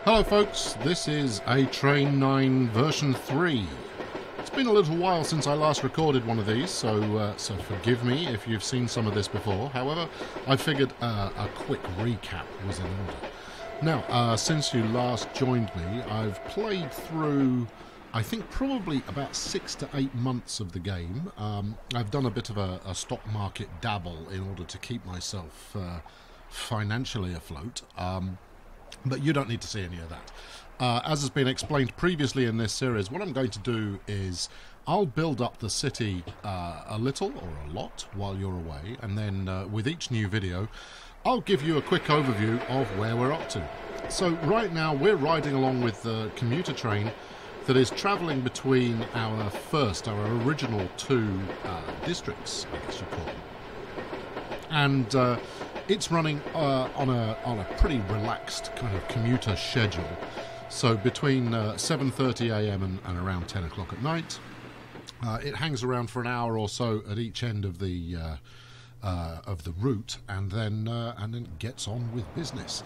Hello folks, this is A Train 9 version 3. It's been a little while since I last recorded one of these, so forgive me if you've seen some of this before. However, I figured a quick recap was in order. Now, since you last joined me, I've played through, I think, probably about 6 to 8 months of the game. I've done a bit of a stock market dabble in order to keep myself financially afloat. But you don't need to see any of that. As has been explained previously in this series, what I'm going to do is I'll build up the city a little or a lot while you're away, and then with each new video I'll give you a quick overview of where we're up to. So right now we're riding along with the commuter train that is travelling between our original two districts, I guess you call them. And it's running on a pretty relaxed kind of commuter schedule. So between 7:30 a.m. and around 10 o'clock at night, it hangs around for an hour or so at each end of the route, and then gets on with business.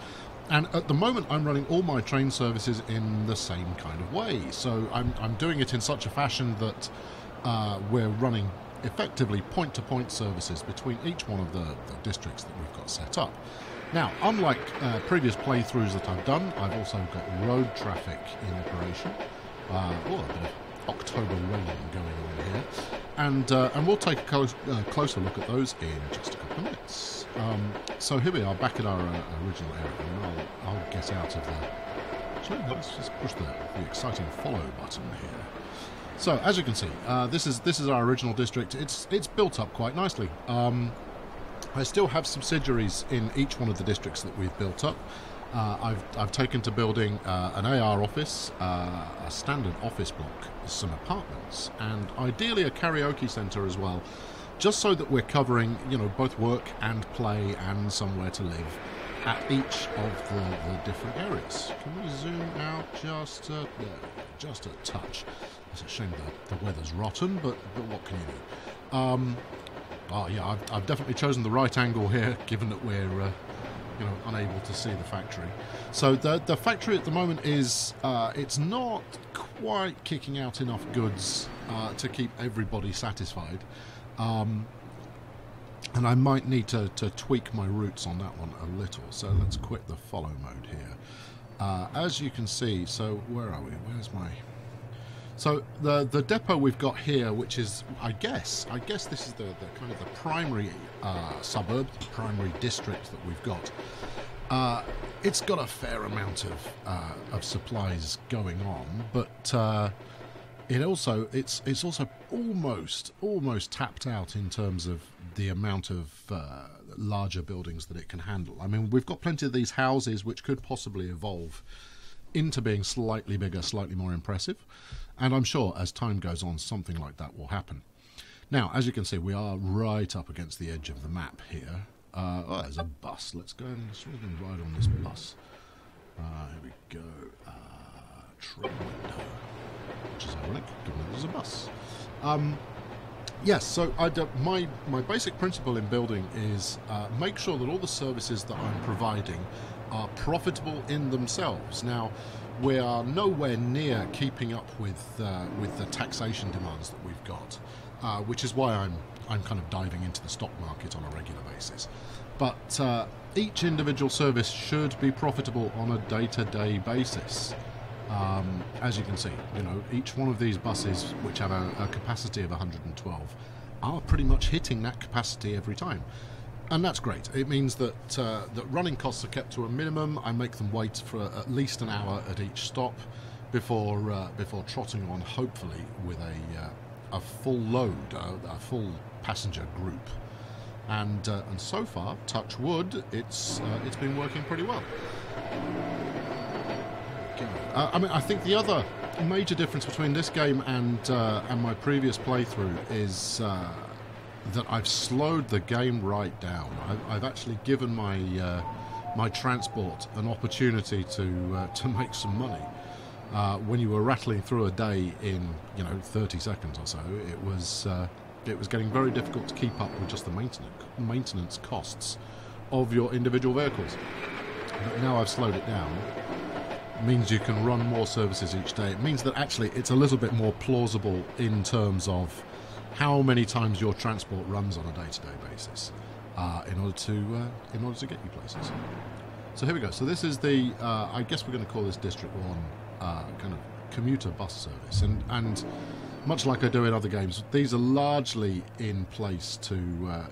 And at the moment, I'm running all my train services in the same kind of way. So I'm doing it in such a fashion that we're running effectively point-to-point services between each one of the districts that we've got set up. Now, unlike previous playthroughs that I've done, I've also got road traffic in operation. A bit of October rain going on here, and we'll take a closer look at those in just a couple of minutes. So here we are back at our original area, and I'll get out of the. Actually, let's just push the exciting follow button here. So, as you can see, this is our original district. It's built up quite nicely. I still have subsidiaries in each one of the districts that we've built up. I've taken to building an AR office, a standard office block, some apartments, and ideally a karaoke centre as well, just so that we're covering, both work and play and somewhere to live at each of the different areas. Can we zoom out just a touch? It's a shame the weather's rotten, but what can you do? Yeah, I've definitely chosen the right angle here, given that we're unable to see the factory. So the factory at the moment is it's not quite kicking out enough goods to keep everybody satisfied. And I might need to tweak my routes on that one a little. So let's quit the follow mode here. As you can see, so where are we? Where's my... So the depot we've got here, which is, I guess this is the kind of the primary suburb, the primary district that we've got. It's got a fair amount of supplies going on, but it's also almost tapped out in terms of the amount of larger buildings that it can handle. I mean, we've got plenty of these houses which could possibly evolve into being slightly bigger, slightly more impressive, and I'm sure as time goes on something like that will happen. Now, as you can see, we are right up against the edge of the map here. There's a bus. Let's go and ride on this bus. Here we go. Train window, which is ironic, given that there's a bus. Yes, so my basic principle in building is make sure that all the services that I'm providing are profitable in themselves. Now, we are nowhere near keeping up with the taxation demands that we've got, which is why I'm kind of diving into the stock market on a regular basis. But each individual service should be profitable on a day-to-day basis. As you can see, each one of these buses, which have a capacity of 112, are pretty much hitting that capacity every time. And that's great. It means that that running costs are kept to a minimum. I make them wait for at least an hour at each stop before trotting on, hopefully with a full load, a full passenger group. And so far, touch wood, it's been working pretty well. I mean, I think the other major difference between this game and my previous playthrough is that I've slowed the game right down. I've actually given my transport an opportunity to make some money. When you were rattling through a day in 30 seconds or so, it was getting very difficult to keep up with just the maintenance costs of your individual vehicles. But now I've slowed it down. means you can run more services each day. It means that actually it's a little bit more plausible in terms of how many times your transport runs on a day-to-day basis in order to get you places. So here we go. So this is the I guess we're going to call this District 1 kind of commuter bus service, and much like I do in other games, these are largely in place to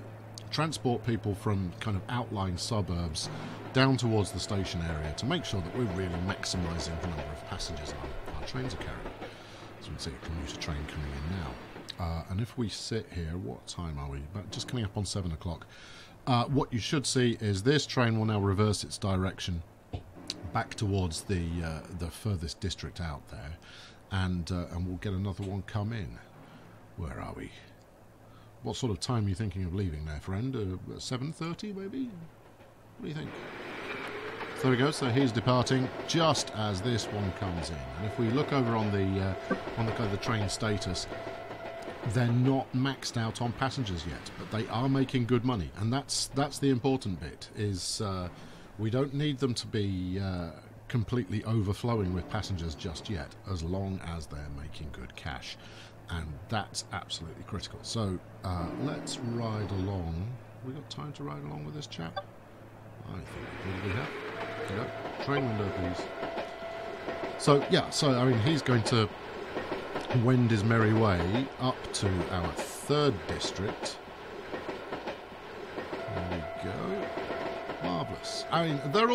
transport people from kind of outlying suburbs down towards the station area to make sure that we're really maximising the number of passengers our trains are carrying. So we can see a commuter train coming in now. And if we sit here, what time are we? About just coming up on 7 o'clock. What you should see is this train will now reverse its direction back towards the furthest district out there, and we'll get another one come in. Where are we? What sort of time are you thinking of leaving there, friend? 7:30 maybe? What do you think? So there we go. So he's departing just as this one comes in. And if we look over on the kind of the train status, they're not maxed out on passengers yet, but they are making good money, and that's the important bit. Is we don't need them to be completely overflowing with passengers just yet, as long as they're making good cash, and that's absolutely critical. So let's ride along. We got time to ride along with this chap? I think we have. Yeah. Train window, please. So yeah, so I mean, he's going to wend his merry way up to our third district. There we go. Marvellous. I mean, they're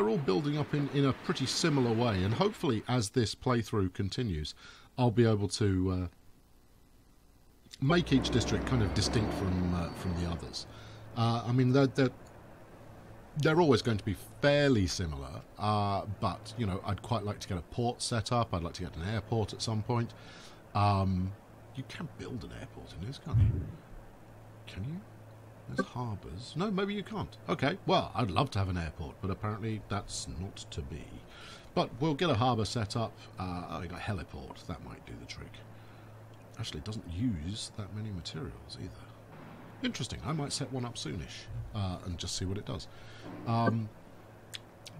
all building up in a pretty similar way, and hopefully as this playthrough continues, I'll be able to make each district kind of distinct from the others. I mean, they're always going to be fairly similar, but I'd quite like to get a port set up. I'd like to get an airport at some point. You can build an airport in this, can't you? Can you? There's harbours. No, maybe you can't. Okay, well, I'd love to have an airport, but apparently that's not to be. But we'll get a harbour set up. I got a heliport. That might do the trick. Actually, it doesn't use that many materials either. Interesting. I might set one up soonish and just see what it does.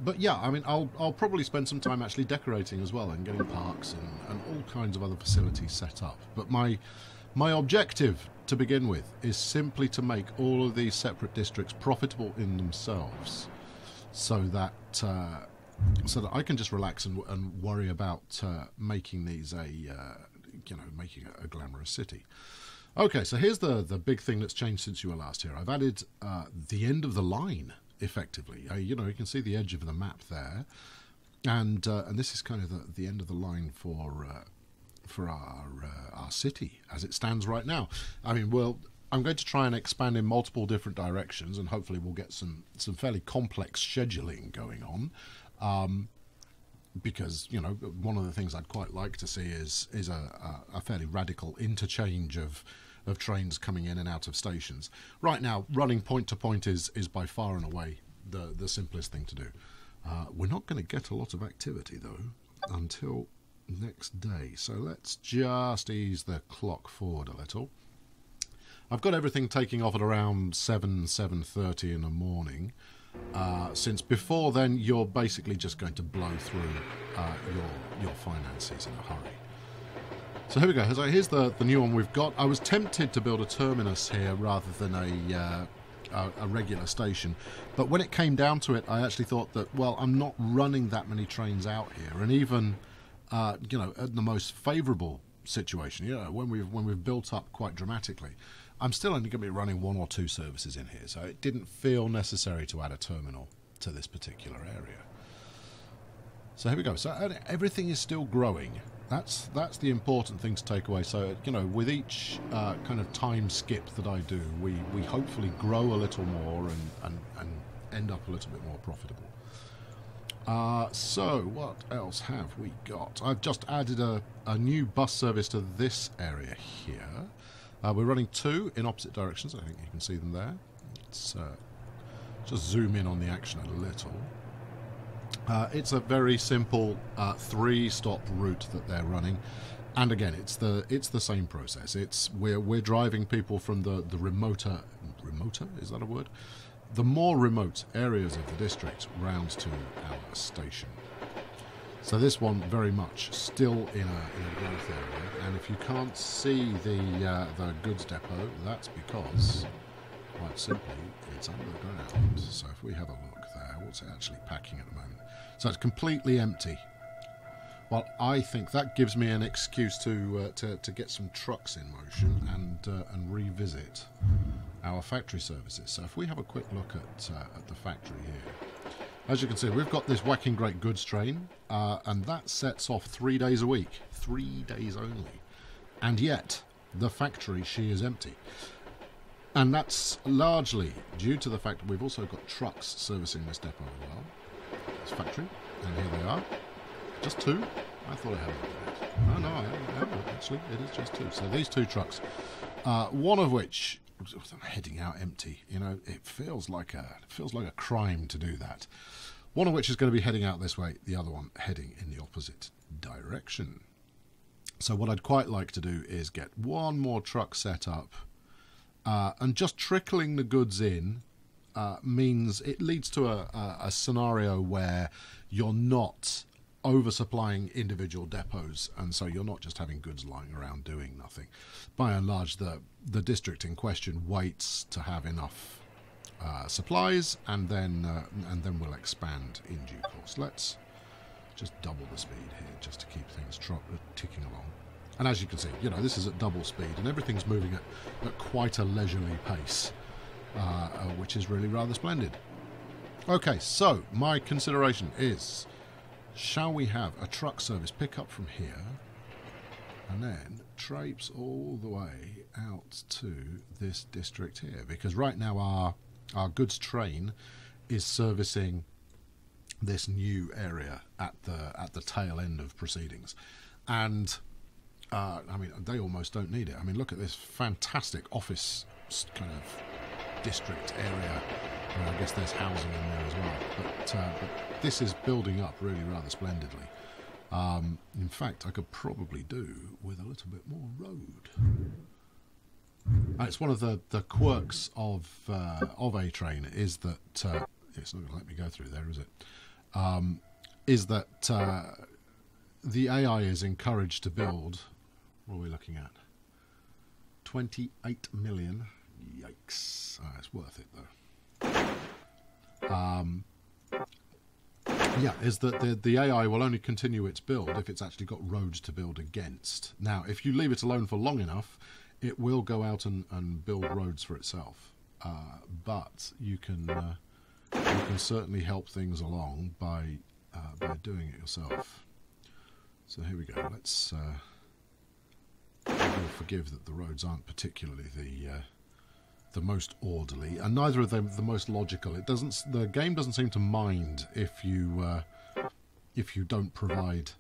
But yeah, I mean, I'll probably spend some time actually decorating as well and getting parks and all kinds of other facilities set up. But my objective to begin with is simply to make all of these separate districts profitable in themselves, so that I can just relax and worry about making these making a glamorous city. Okay, so here's the big thing that's changed since you were last here. I've added the end of the line, effectively. You can see the edge of the map there, and this is kind of the end of the line for our city as it stands right now. I mean, I'm going to try and expand in multiple different directions, and hopefully we'll get some fairly complex scheduling going on. Because one of the things I'd quite like to see is a fairly radical interchange of trains coming in and out of stations. Right now, running point to point is by far and away the simplest thing to do. We're not going to get a lot of activity though until next day, so let's just ease the clock forward a little. I've got everything taking off at around 7:30 in the morning. Since before then you're basically just going to blow through your finances in a hurry. So here we go. So here's the new one we've got. I was tempted to build a terminus here rather than a regular station, but when it came down to it, I actually thought that, well, I'm not running that many trains out here, and even at the most favourable situation, when we've built up quite dramatically, I'm still only going to be running 1 or 2 services in here, so it didn't feel necessary to add a terminal to this particular area. So here we go. So everything is still growing. That's the important thing to take away. So with each kind of time skip that I do, we hopefully grow a little more and end up a little bit more profitable. So what else have we got? I've just added a new bus service to this area here. We're running 2 in opposite directions. I think you can see them there. Let's just zoom in on the action a little. It's a very simple 3-stop route that they're running, and again, it's the same process. We're driving people from the remoter, is that a word? The more remote areas of the district round to our station. So this one very much still in a growth area, and if you can't see the goods depot, that's because, quite simply, it's underground. So if we have a look there, what's it actually packing at the moment? So it's completely empty. Well, I think that gives me an excuse to get some trucks in motion and revisit our factory services. So if we have a quick look at the factory here, as you can see, we've got this whacking great goods train, and that sets off 3 days a week, 3 days only, and yet the factory, she is empty. And that's largely due to the fact that we've also got trucks servicing this depot as well. This factory, and here they are. Just 2? I thought I had it. Oh, no, actually, it is just 2. So these 2 trucks, one of which heading out empty. You know, it feels like a crime to do that. One of which is going to be heading out this way, the other one heading in the opposite direction. So what I'd quite like to do is get one more truck set up, and just trickling the goods in means it leads to a scenario where you're not oversupplying individual depots, and so you're not just having goods lying around doing nothing. By and large, the district in question waits to have enough supplies, and then we'll expand in due course. Let's just double the speed here, just to keep things ticking along. And as you can see, you know, this is at double speed, and everything's moving at quite a leisurely pace, which is really rather splendid. Okay, so my consideration is, shall we have a truck service pick up from here and then traipse all the way out to this district here? Because right now our goods train is servicing this new area at the tail end of proceedings, and I mean, they almost don't need it. I mean, look at this fantastic office kind of district area. I guess there's housing in there as well, but this is building up really rather splendidly. In fact, I could probably do with a little bit more road. It's one of the quirks of A-Train is that it's not going to let me go through there, is it? Is that the AI is encouraged to build. What are we looking at? 28 million. Yikes! It's worth it though. Yeah, is that the AI will only continue its build if it's actually got roads to build against. Now, if you leave it alone for long enough, it will go out and build roads for itself. But you can certainly help things along by doing it yourself. So here we go. Let's we'll forgive that the roads aren't particularly the most orderly, and neither of them the most logical. The game doesn't seem to mind if you don't provide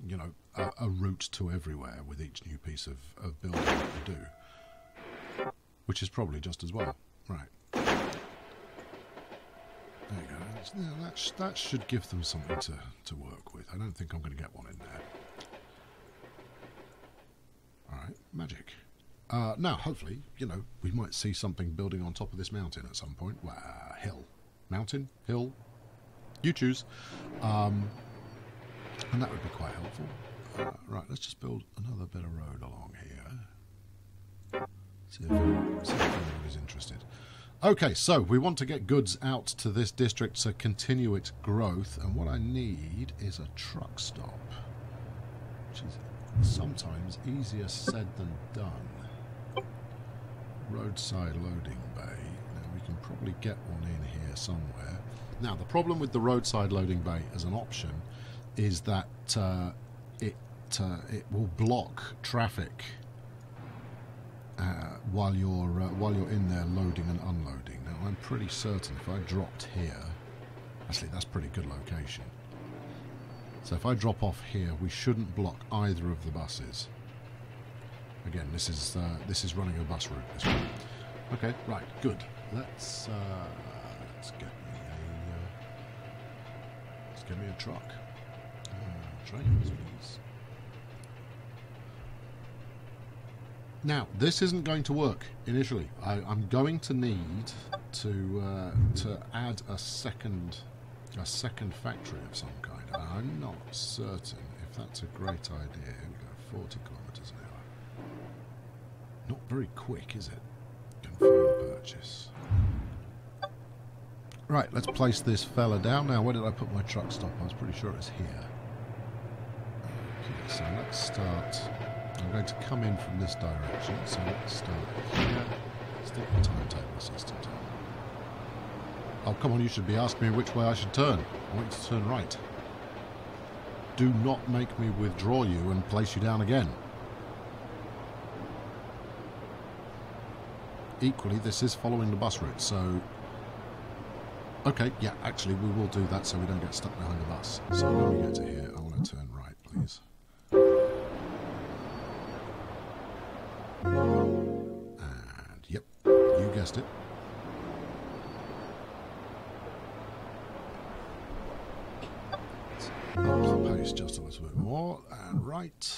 you know, a route to everywhere with each new piece of building that you do, which is probably just as well. Right. There you go. That should give them something to work with. I don't think I'm going to get one in there. Alright, magic. Now, hopefully, you know, we might see something building on top of this mountain at some point. Wow, hill. Mountain? Hill? You choose. And that would be quite helpful. Right, let's just build another bit of road along here. See if anybody's interested. Okay, so we want to get goods out to this district to continue its growth, and what I need is a truck stop, which is sometimes easier said than done. Roadside loading bay. Now we can probably get one in here somewhere. Now the problem with the roadside loading bay as an option is that it will block traffic while you're in there loading and unloading. Now I'm pretty certain if I dropped here, actually that's a pretty good location. So if I drop off here, we shouldn't block either of the buses. Again, this is running a bus route this way. Okay, right, good. Let's get me a truck. Trains, please. Now, this isn't going to work initially. I'm going to need to add a second factory of some kind. I'm not certain if that's a great idea. Here we go, 40 kilometres an hour. Not very quick, is it? Confirm purchase. Right, let's place this fella down. Now, where did I put my truck stop? I was pretty sure it's here. Okay, so let's start. I'm going to come in from this direction, so let's start here. Stick the timetable system down. Oh, come on, you should be asking me which way I should turn. I want you to turn right. Do not make me withdraw you and place you down again. Equally, this is following the bus route, so... Okay, yeah, actually, we will do that so we don't get stuck behind the bus. So when we get to here, I want to turn right, please. And, yep, you guessed it. Up the pace just a little bit more, and right.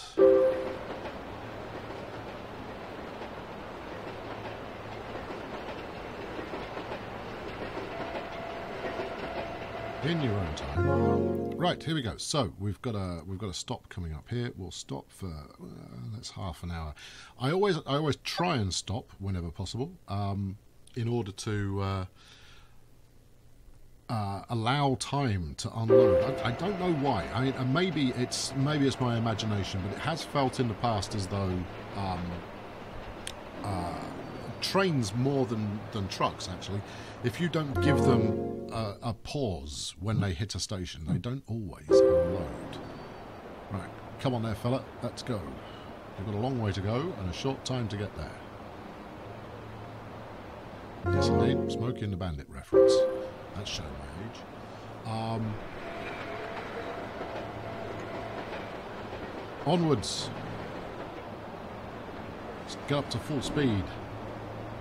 In your own time. Right, here we go. So we've got a stop coming up here. We'll stop for that's half an hour. I always try and stop whenever possible, in order to allow time to unload. I don't know why. Maybe it's my imagination, but it has felt in the past as though trains more than trucks, actually, if you don't give them a pause when they hit a station, they don't always unload. Right, come on there, fella, let's go. You've got a long way to go and a short time to get there. Yes, indeed, Smokey and the Bandit reference. That's showing my age. Onwards. Let's get up to full speed.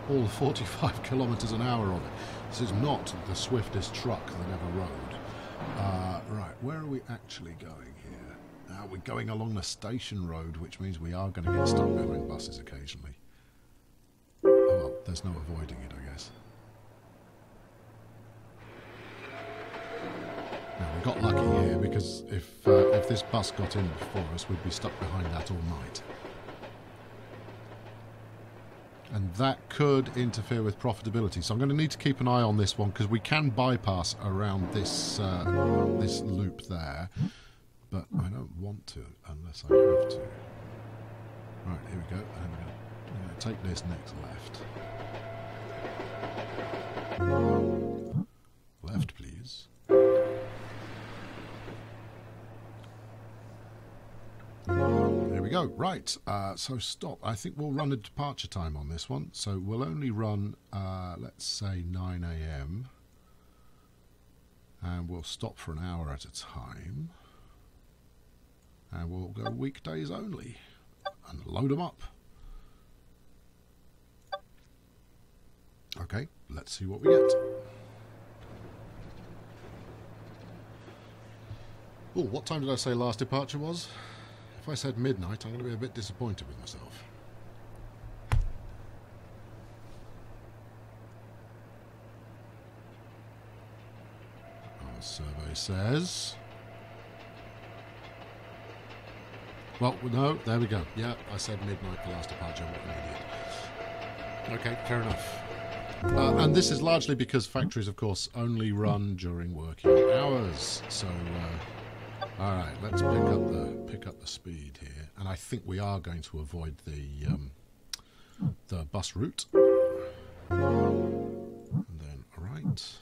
All 45 kilometres an hour of it. This is not the swiftest truck that ever rode. Right, where are we actually going here? We're going along the station road, which means we are going to get stuck behind buses occasionally. Oh well, there's no avoiding it, I guess. Now, we got lucky here because if this bus got in before us, we'd be stuck behind that all night. And that could interfere with profitability. So I'm going to need to keep an eye on this one because we can bypass around this this loop there, but I don't want to unless I have to. Right, here we go. I'm going to take this next left. Left, please. There we go. Right, so stop. I think we'll run a departure time on this one. So we'll only run, let's say 9 AM. And we'll stop for an hour at a time. And we'll go weekdays only. And load them up. Okay, let's see what we get. Oh, what time did I say last departure was? If I said midnight, I'm going to be a bit disappointed with myself. Our survey says... Well, no, there we go. Yeah, I said midnight for last departure. What an idiot. Okay, fair enough. And this is largely because factories, of course, only run during working hours. So... all right, let's pick up the speed here, and I think we are going to avoid the bus route. And then right.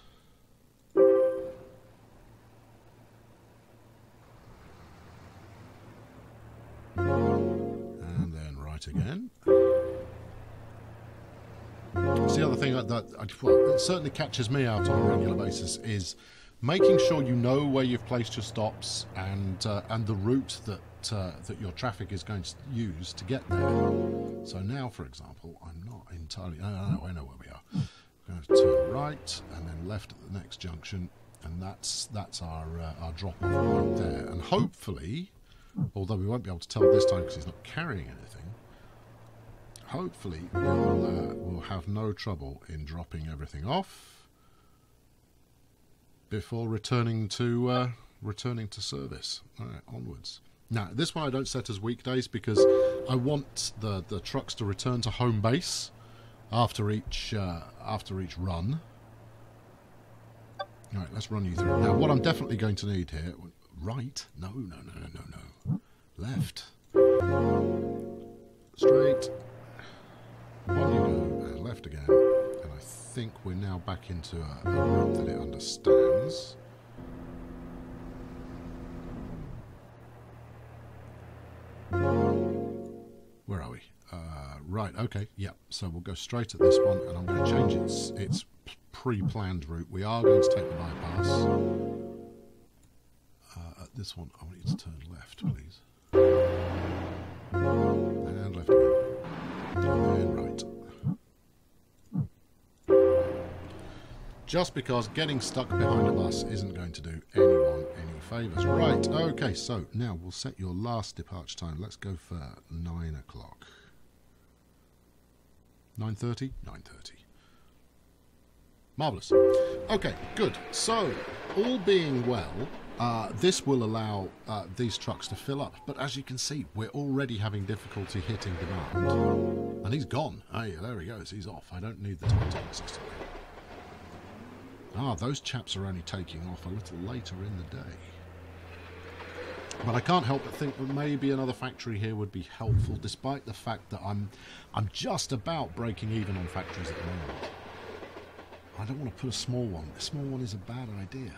And then right again. It's the other thing that certainly catches me out on a regular basis is making sure you know where you've placed your stops and the route that your traffic is going to use to get there. So now, for example, I'm not entirely... I know where we are. We're going to turn right and then left at the next junction, and that's our drop-off point there. And hopefully, although we won't be able to tell this time because he's not carrying anything, hopefully we'll have no trouble in dropping everything off before returning to returning to service. All right, onwards. Now, this one I don't set as weekdays because I want the trucks to return to home base after each run. All right, let's run you through. Now, what I'm definitely going to need here... Right? No. Left. Straight. On you go. And left again. And I think we're now back into a route that it understands. Where are we? Right, okay, yeah. So we'll go straight at this one, and I'm going to change its pre-planned route. We are going to take the bypass. At this one, I want you to turn left, please. And left again. And then right. Just because getting stuck behind a bus isn't going to do anyone any favours. Right, okay, so now we'll set your last departure time. Let's go for 9 o'clock. 9:30? 9:30. Marvellous. Okay, good. So, all being well, this will allow these trucks to fill up. But as you can see, we're already having difficulty hitting demand. And he's gone. Hey, there he goes. He's off. I don't need the timetable system. Ah, those chaps are only taking off a little later in the day. But I can't help but think that maybe another factory here would be helpful, despite the fact that I'm just about breaking even on factories at the moment. I don't want to put a small one. A small one is a bad idea.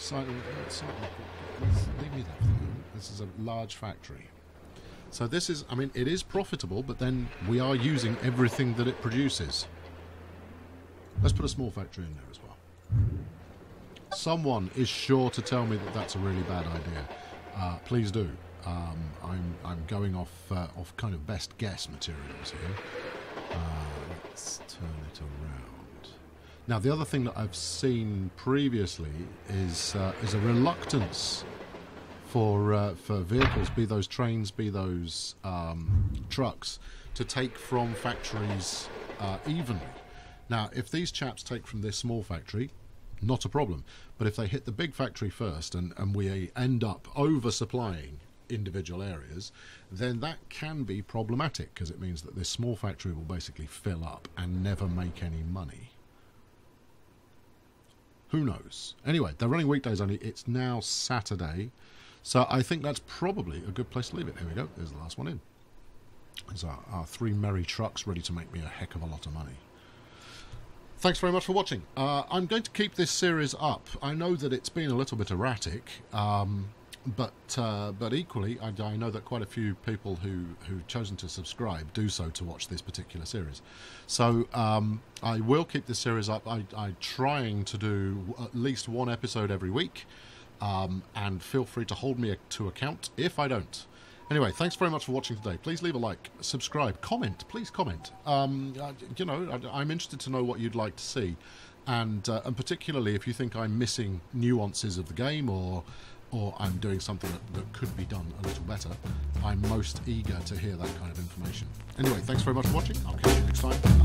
Leave me that for the moment. This is a large factory. So this is, I mean, it is profitable, but then we are using everything that it produces. Let's put a small factory in there as well. Someone is sure to tell me that that's a really bad idea. Please do. I'm going off kind of best guess materials here. Let's turn it around. Now, the other thing that I've seen previously is a reluctance for vehicles, be those trains, be those trucks, to take from factories evenly. Now, if these chaps take from this small factory, not a problem. But if they hit the big factory first and we end up oversupplying individual areas, then that can be problematic, because it means that this small factory will basically fill up and never make any money. Who knows? Anyway, they're running weekdays only. It's now Saturday, so I think that's probably a good place to leave it. Here we go. There's the last one in. There's our 3 merry trucks ready to make me a heck of a lot of money. Thanks very much for watching. I'm going to keep this series up. I know that it's been a little bit erratic, but equally, I know that quite a few people who've chosen to subscribe do so to watch this particular series. So I will keep this series up. I'm trying to do at least 1 episode every week, and feel free to hold me to account if I don't. Anyway, thanks very much for watching today. Please leave a like, subscribe, comment. Please comment. You know, I'm interested to know what you'd like to see, and particularly if you think I'm missing nuances of the game, or I'm doing something that could be done a little better. I'm most eager to hear that kind of information. Anyway, thanks very much for watching. I'll catch you next time.